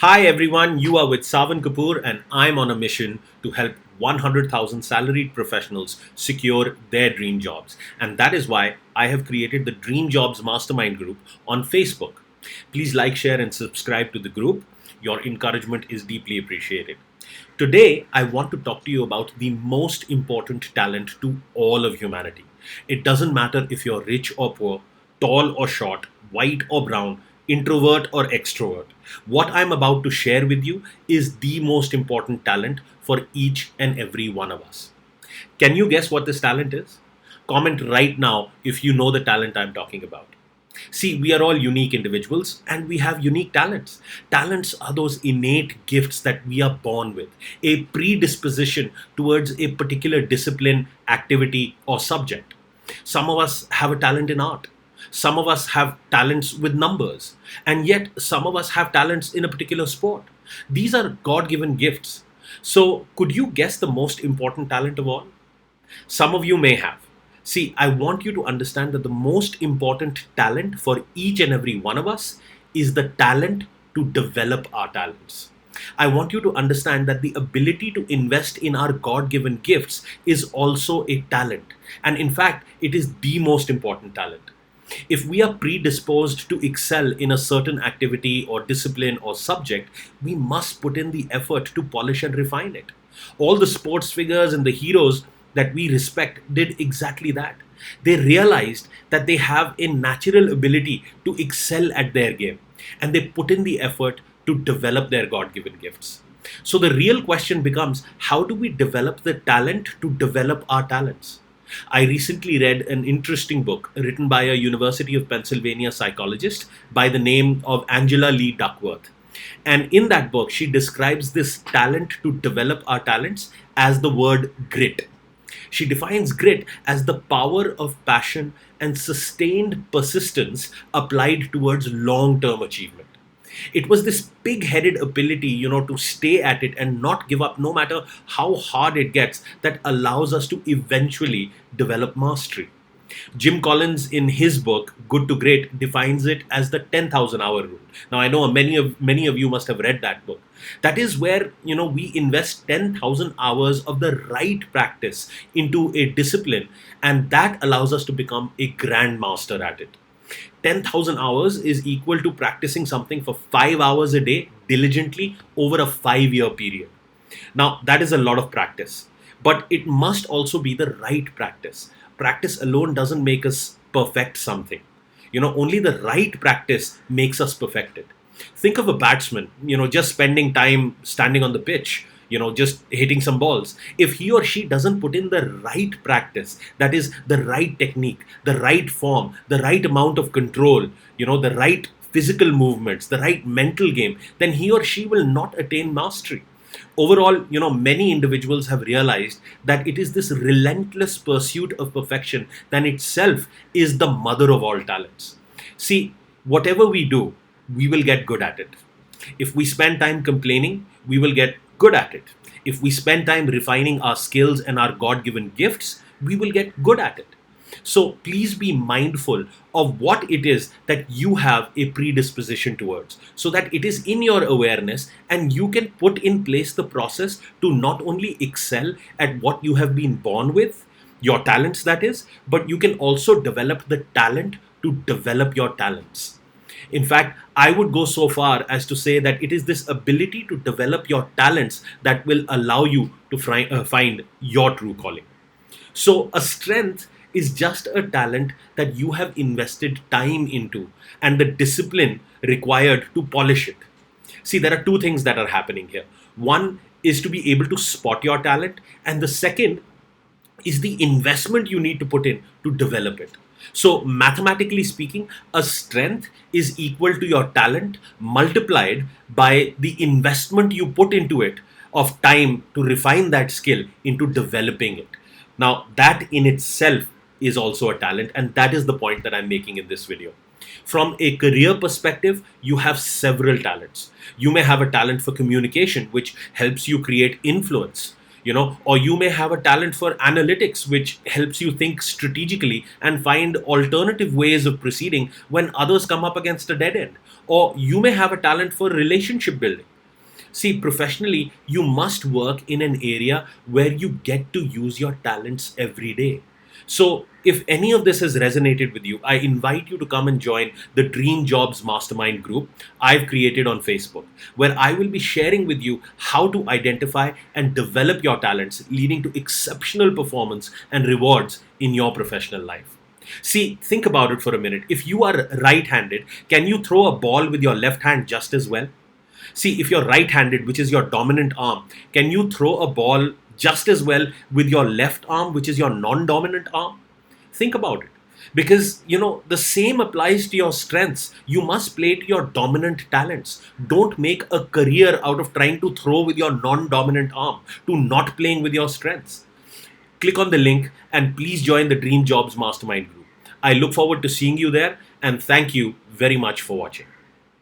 Hi everyone, you are with Savan Kapoor and I'm on a mission to help 100,000 salaried professionals secure their dream jobs. And that is why I have created the Dream Jobs Mastermind group on Facebook. Please like, share and subscribe to the group. Your encouragement is deeply appreciated. Today, I want to talk to you about the most important talent to all of humanity. It doesn't matter if you're rich or poor, tall or short, white or brown, introvert or extrovert. What I'm about to share with you is the most important talent for each and every one of us. Can you guess what this talent is? Comment right now if you know the talent I'm talking about. See, we are all unique individuals and we have unique talents. Talents are those innate gifts that we are born with, a predisposition towards a particular discipline, activity, or subject. Some of us have a talent in art. Some of us have talents with numbers. And yet, some of us have talents in a particular sport. These are God given gifts. So, could you guess the most important talent of all? Some of you may have. See, I want you to understand that the most important talent for each and every one of us is the talent to develop our talents. I want you to understand that the ability to invest in our God given gifts is also a talent. And in fact, it is the most important talent. If we are predisposed to excel in a certain activity or discipline or subject, we must put in the effort to polish and refine it. All the sports figures and the heroes that we respect did exactly that. They realized that they have a natural ability to excel at their game and they put in the effort to develop their God given gifts. So the real question becomes, how do we develop the talent to develop our talents? I recently read an interesting book written by a University of Pennsylvania psychologist by the name of Angela Lee Duckworth. And in that book, she describes this talent to develop our talents as the word grit. She defines grit as the power of passion and sustained persistence applied towards long term achievement. It was this pig headed ability, to stay at it and not give up no matter how hard it gets that allows us to eventually develop mastery. Jim Collins, in his book Good to Great, defines it as the 10,000 hour rule. Now, I know many of you must have read that book. That is where we invest 10,000 hours of the right practice into a discipline, and that allows us to become a grandmaster at it. 10,000 hours is equal to practicing something for 5 hours a day diligently over a 5 year period. Now, that is a lot of practice, but it must also be the right practice. Practice alone doesn't make us perfect something. Only the right practice makes us perfect it. Think of a batsman, just spending time standing on the pitch, just hitting some balls. If he or she doesn't put in the right practice, that is the right technique, the right form, the right amount of control, the right physical movements, the right mental game, then he or she will not attain mastery. Overall, many individuals have realized that it is this relentless pursuit of perfection that itself is the mother of all talents. See, whatever we do, we will get good at it. If we spend time complaining, we will get good at it. If we spend time refining our skills and our God given gifts, we will get good at it. So please be mindful of what it is that you have a predisposition towards so that it is in your awareness and you can put in place the process to not only excel at what you have been born with, your talents that is, but you can also develop the talent to develop your talents. In fact, I would go so far as to say that it is this ability to develop your talents that will allow you to find your true calling. So, a strength is just a talent that you have invested time into and the discipline required to polish it. See, there are two things that are happening here. One is to be able to spot your talent, and the second is the investment you need to put in to develop it. So, mathematically speaking, a strength is equal to your talent multiplied by the investment you put into it of time to refine that skill into developing it. Now, that in itself is also a talent, and that is the point that I'm making in this video. From a career perspective, you have several talents. You may have a talent for communication, which helps you create influence, or you may have a talent for analytics, which helps you think strategically and find alternative ways of proceeding when others come up against a dead end. Or you may have a talent for relationship building, See, professionally, you must work in an area where you get to use your talents every day. So, if any of this has resonated with you, I invite you to come and join the Dream Jobs Mastermind group I've created on Facebook, where I will be sharing with you how to identify and develop your talents, leading to exceptional performance and rewards in your professional life. See, think about it for a minute. If you are right handed, can you throw a ball with your left hand just as well? See, if you're right handed, which is your dominant arm, can you throw a ball just as well with your left arm, which is your non dominant arm? Think about it. Because, the same applies to your strengths. You must play to your dominant talents. Don't make a career out of trying to throw with your non dominant arm, to not playing with your strengths. Click on the link and please join the Dream Jobs Mastermind group. I look forward to seeing you there, and thank you very much for watching.